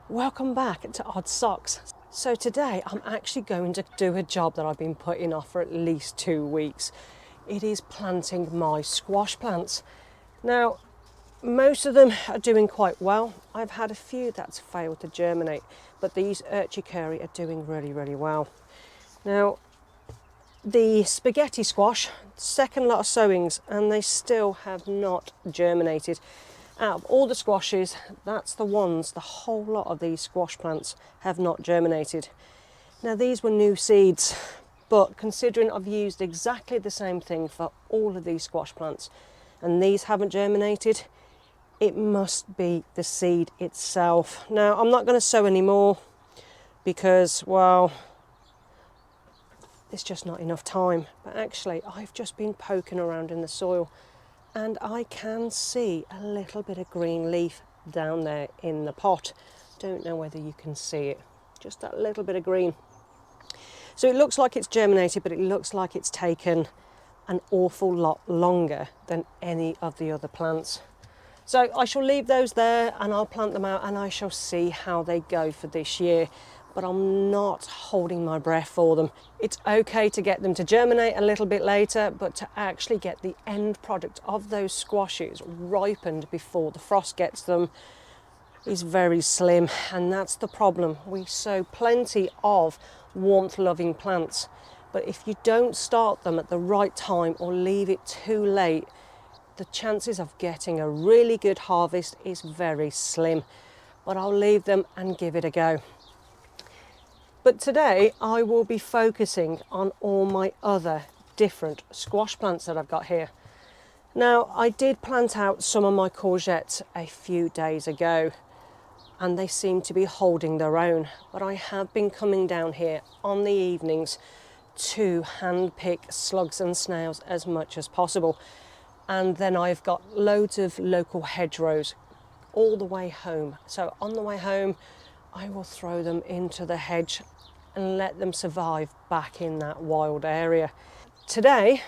Welcome back to Odd Socks. So today I'm actually going to do a job that I've been putting off for at least 2 weeks. It is planting my squash plants. Now, most of them are doing quite well. I've had a few that's failed to germinate, but these Ury Curry are doing really well. Now, the spaghetti squash, second lot of sowings, and they still have not germinated. Out of all the squashes, that's the whole lot of these squash plants have not germinated. Now these were new seeds, but considering I've used exactly the same thing for all of these squash plants and these haven't germinated, it must be the seed itself. Now I'm not going to sow any more because, well, it's just not enough time. But actually I've just been poking around in the soil and I can see a little bit of green leaf down there in the pot. Don't know whether you can see it, just that little bit of green. So it looks like it's germinated, but it looks like it's taken an awful lot longer than any of the other plants. So I shall leave those there and I'll plant them out and I shall see how they go for this year. But I'm not holding my breath for them. It's okay to get them to germinate a little bit later, but to actually get the end product of those squashes ripened before the frost gets them is very slim, and that's the problem. We sow plenty of warmth-loving plants, but if you don't start them at the right time or leave it too late, the chances of getting a really good harvest is very slim. But I'll leave them and give it a go. But today I will be focusing on all my other different squash plants that I've got here. Now, I did plant out some of my courgettes a few days ago and they seem to be holding their own, but I have been coming down here on the evenings to hand pick slugs and snails as much as possible. And then I've got loads of local hedgerows all the way home. So on the way home, I will throw them into the hedge and let them survive back in that wild area. Today,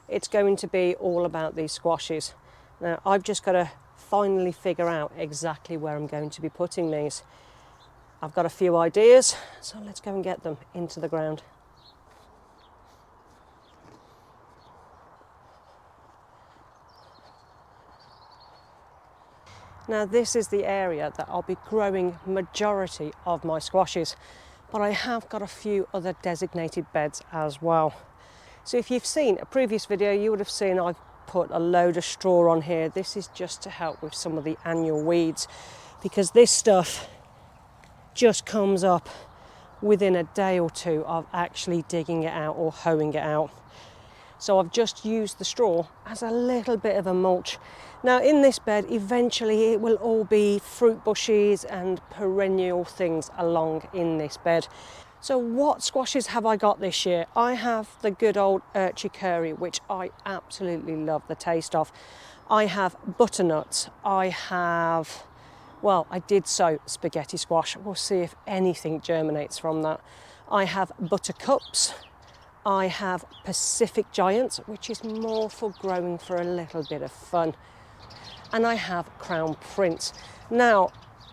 it's going to be all about these squashes. Now, I've just got to finally figure out exactly where I'm going to be putting these. I've got a few ideas, so let's go and get them into the ground. Now this is the area that I'll be growing majority of my squashes, but I have got a few other designated beds as well. So if you've seen a previous video, you would have seen I've put a load of straw on here. This is just to help with some of the annual weeds, because this stuff just comes up within a day or two of actually digging it out or hoeing it out. So I've just used the straw as a little bit of a mulch. Now in this bed, eventually it will all be fruit bushes and perennial things along in this bed. So what squashes have I got this year? I have the good old Ury Curry, which I absolutely love the taste of. I have butternuts. I have, well, I did sow spaghetti squash. We'll see if anything germinates from that. I have buttercups. I have Pacific Giants, which is more for growing for a little bit of fun. And I have Crown Prince. Now,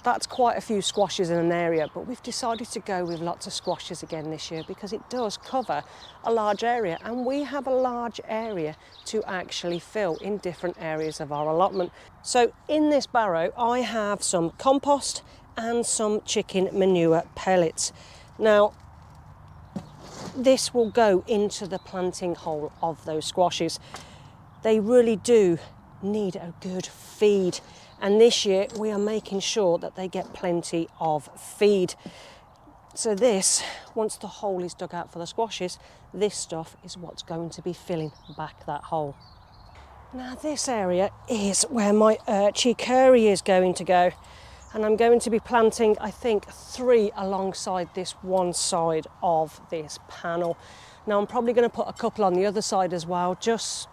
that's quite a few squashes in an area, but we've decided to go with lots of squashes again this year because it does cover a large area, and we have a large area to actually fill in different areas of our allotment. So in this barrow, I have some compost and some chicken manure pellets. Now, this will go into the planting hole of those squashes. They really do need a good feed, and this year we are making sure that they get plenty of feed. So this, once the hole is dug out for the squashes, this stuff is what's going to be filling back that hole. Now this area is where my Ury Curry is going to go, and I'm going to be planting, I think, 3 alongside this one side of this panel. Now I'm probably going to put a couple on the other side as well, just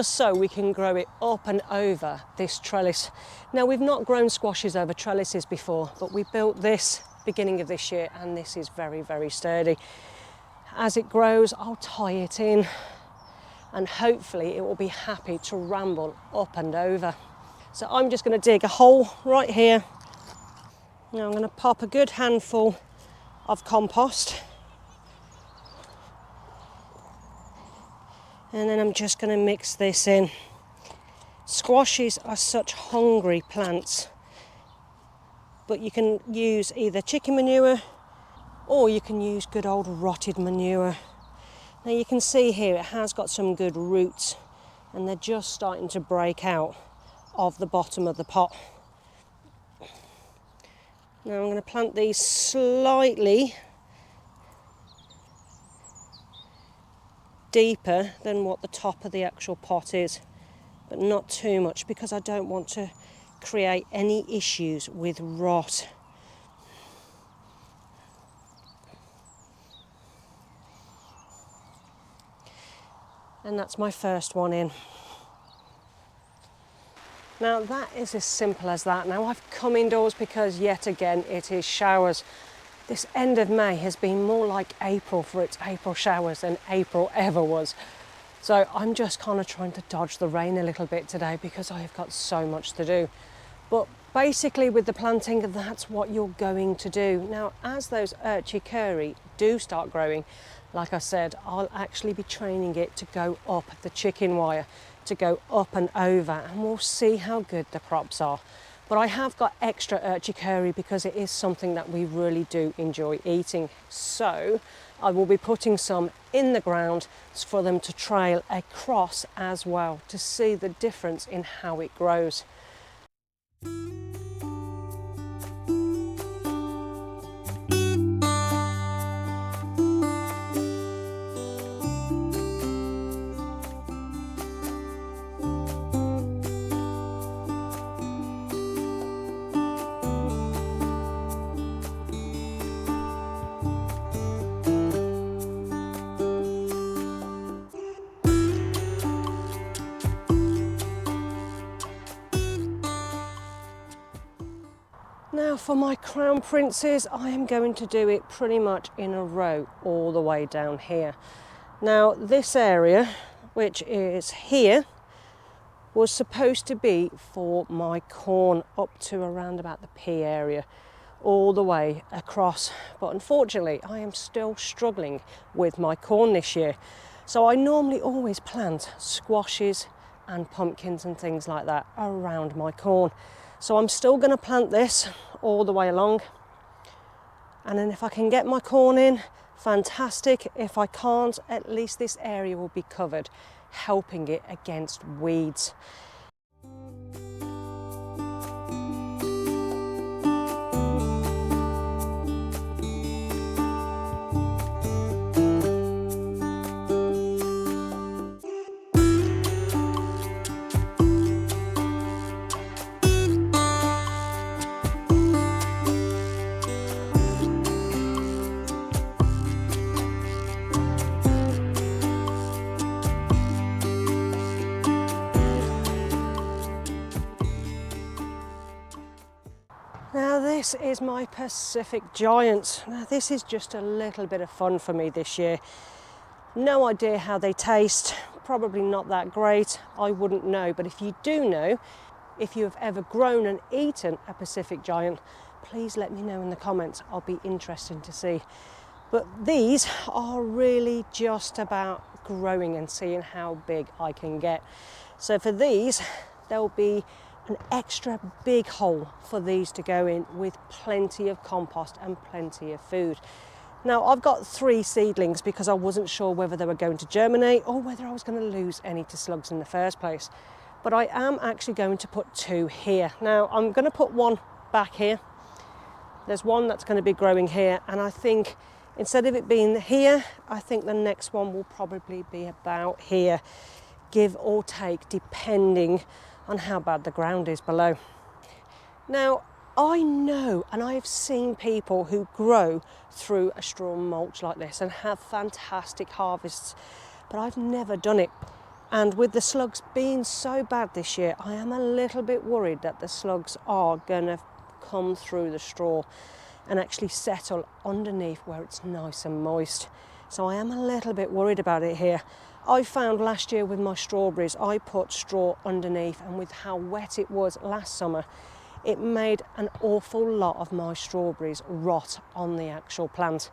so we can grow it up and over this trellis. Now we've not grown squashes over trellises before, but we built this beginning of this year and this is very sturdy. As it grows, I'll tie it in and hopefully it will be happy to ramble up and over. So I'm just going to dig a hole right here Now I'm going to pop a good handful of compost, and then I'm just going to mix this in. Squashes are such hungry plants, but you can use either chicken manure or you can use good old rotted manure. Now you can see here it has got some good roots and they're just starting to break out of the bottom of the pot. Now I'm going to plant these slightly deeper than what the top of the actual pot is, but not too much because I don't want to create any issues with rot. And that's my first one in. Now that is as simple as that. Now I've come indoors because yet again it is showers. This end of May has been more like April for its April showers than April ever was. So I'm just kind of trying to dodge the rain a little bit today because I have got so much to do. But basically with the planting, that's what you're going to do. Now as those Ury Curry do start growing, like I said, I'll actually be training it to go up the chicken wire, to go up and over, and we'll see how good the crops are. But I have got extra Ury Curry because it is something that we really do enjoy eating. So I will be putting some in the ground for them to trail across as well to see the difference in how it grows. Now for my crown princes, I am going to do it pretty much in a row all the way down here. Now this area, which is here, was supposed to be for my corn up to around about the pea area, all the way across. But unfortunately, I am still struggling with my corn this year. So I normally always plant squashes and pumpkins and things like that around my corn. So I'm still going to plant this all the way along. And then if I can get my corn in, fantastic. If I can't, at least this area will be covered, helping it against weeds. Now this is my Pacific Giant. Now this is just a little bit of fun for me this year. No idea how they taste, probably not that great, I wouldn't know. But if you do know, if you have ever grown and eaten a Pacific Giant, please let me know in the comments, I'll be interested to see. But these are really just about growing and seeing how big I can get. So for these, there'll be an extra big hole for these to go in with plenty of compost and plenty of food. Now I've got 3 seedlings because I wasn't sure whether they were going to germinate or whether I was going to lose any to slugs in the first place. But I am actually going to put 2 here. Now I'm going to put 1 back here. There's 1 that's going to be growing here, and I think instead of it being here, I think the next one will probably be about here, give or take, depending on how bad the ground is below. Now, I know, and I have seen people who grow through a straw mulch like this and have fantastic harvests, but I've never done it. And with the slugs being so bad this year, I am a little bit worried that the slugs are going to come through the straw and actually settle underneath where it's nice and moist. So I am a little bit worried about it here. I found last year with my strawberries, I put straw underneath, and with how wet it was last summer, it made an awful lot of my strawberries rot on the actual plant,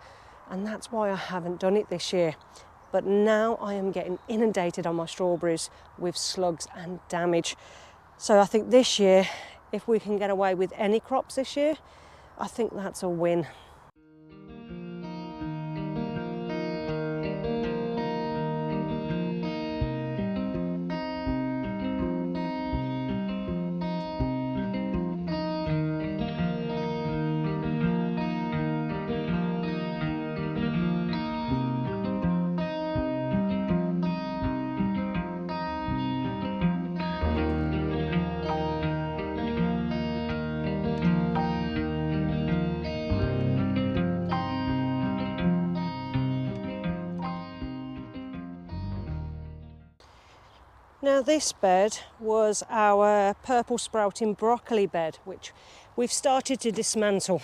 and that's why I haven't done it this year. But now I am getting inundated on my strawberries with slugs and damage. So I think this year, if we can get away with any crops this year, I think that's a win. Now this bed was our purple sprouting broccoli bed, which we've started to dismantle.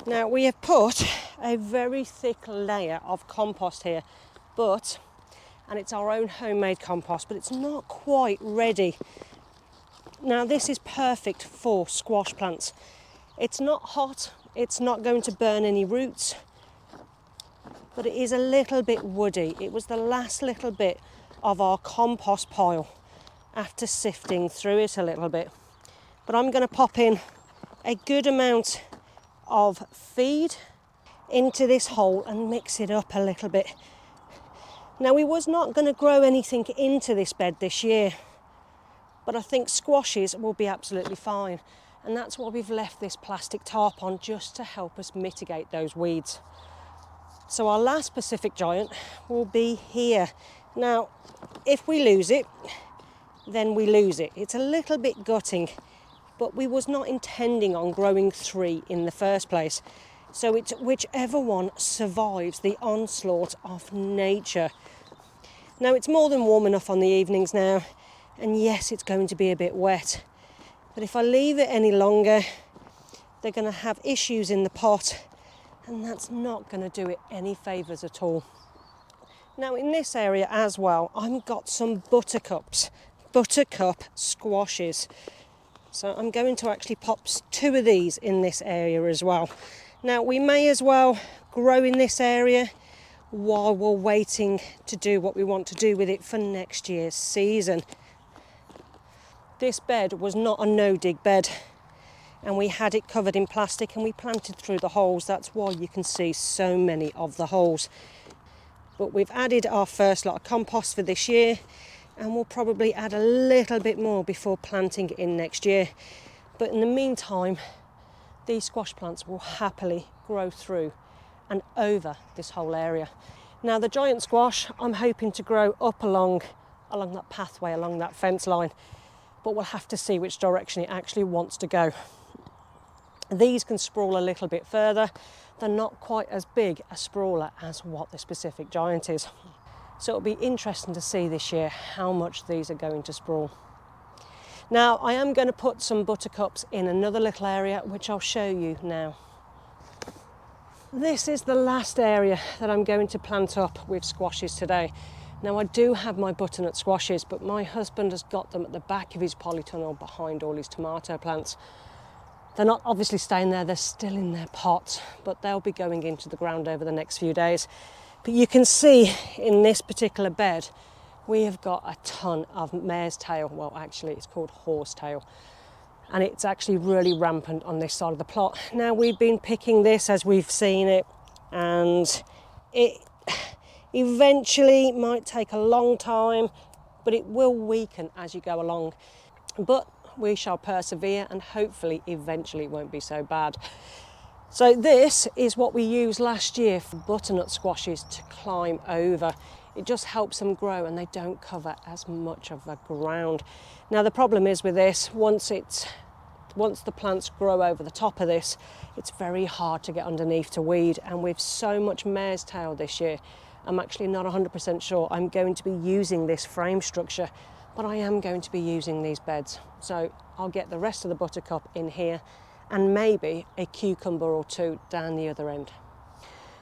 Now we have put a very thick layer of compost here, and it's our own homemade compost, but it's not quite ready. Now this is perfect for squash plants. It's not hot, it's not going to burn any roots, but it is a little bit woody. It was the last little bit of our compost pile after sifting through it a little bit. But I'm going to pop in a good amount of feed into this hole and mix it up a little bit. Now we was not going to grow anything into this bed this year, but I think squashes will be absolutely fine, and that's why we've left this plastic tarp on, just to help us mitigate those weeds. So our last Pacific giant will be here. Now, if we lose it, then we lose it. It's a little bit gutting, but we was not intending on growing 3 in the first place. So it's whichever one survives the onslaught of nature. Now, it's more than warm enough on the evenings now, and yes, it's going to be a bit wet. But if I leave it any longer, they're going to have issues in the pot, and that's not going to do it any favours at all. Now in this area as well, I've got some buttercup squashes. So I'm going to actually pop 2 of these in this area as well. Now we may as well grow in this area while we're waiting to do what we want to do with it for next year's season. This bed was not a no-dig bed, and we had it covered in plastic and we planted through the holes. That's why you can see so many of the holes. But we've added our first lot of compost for this year, and we'll probably add a little bit more before planting it in next year. But in the meantime, these squash plants will happily grow through and over this whole area. Now the giant squash, I'm hoping to grow up along that pathway, along that fence line, but we'll have to see which direction it actually wants to go. These can sprawl a little bit further. They're not quite as big a sprawler as what this Pacific giant is. So it'll be interesting to see this year how much these are going to sprawl. Now I am going to put some buttercups in another little area, which I'll show you now. This is the last area that I'm going to plant up with squashes today. Now I do have my butternut squashes, but my husband has got them at the back of his polytunnel behind all his tomato plants. They're not obviously staying there, they're still in their pots, but they'll be going into the ground over the next few days. But you can see in this particular bed, we have got a ton of mare's tail. Well, actually it's called horsetail. And it's actually really rampant on this side of the plot. Now we've been picking this as we've seen it, and it eventually might take a long time, but it will weaken as you go along. But we shall persevere, and hopefully eventually it won't be so bad. So this is what we used last year for butternut squashes to climb over. It just helps them grow and they don't cover as much of the ground. Now the problem is with this, once the plants grow over the top of this, it's very hard to get underneath to weed, and with so much mare's tail this year, I'm actually not 100% sure I'm going to be using this frame structure, but I am going to be using these beds. So I'll get the rest of the buttercup in here and maybe a cucumber or 2 down the other end.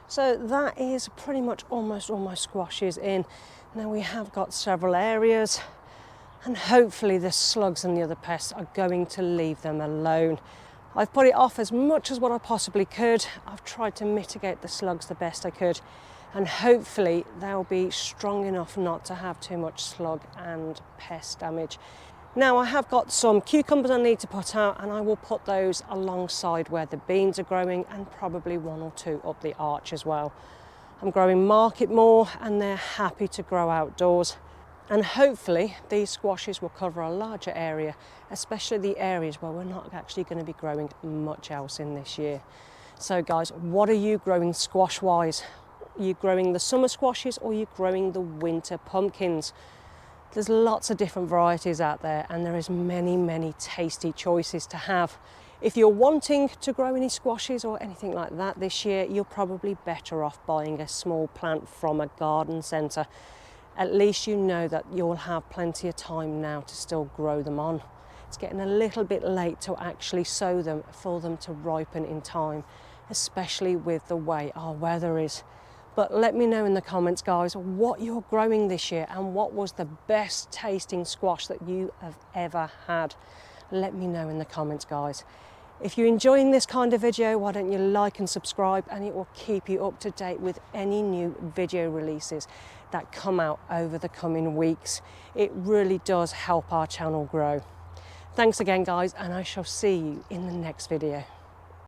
So that is pretty much almost all my squashes in. Now we have got several areas, and hopefully the slugs and the other pests are going to leave them alone. I've put it off as much as what I possibly could. I've tried to mitigate the slugs the best I could, and hopefully they'll be strong enough not to have too much slug and pest damage. Now I have got some cucumbers I need to put out, and I will put those alongside where the beans are growing, and probably one or two up the arch as well. I'm growing market more, and they're happy to grow outdoors. And hopefully these squashes will cover a larger area, especially the areas where we're not actually going to be growing much else in this year. So guys, what are you growing squash wise? Are you growing the summer squashes, or are you growing the winter pumpkins? There's lots of different varieties out there, and there is many tasty choices to have. If you're wanting to grow any squashes or anything like that this year, you're probably better off buying a small plant from a garden centre. At least you know that you'll have plenty of time now to still grow them on. It's getting a little bit late to actually sow them for them to ripen in time, especially with the way our weather is. But let me know in the comments, guys, what you're growing this year and what was the best tasting squash that you have ever had. Let me know in the comments, guys. If you're enjoying this kind of video, why don't you like and subscribe, and it will keep you up to date with any new video releases that come out over the coming weeks. It really does help our channel grow. Thanks again, guys, and I shall see you in the next video.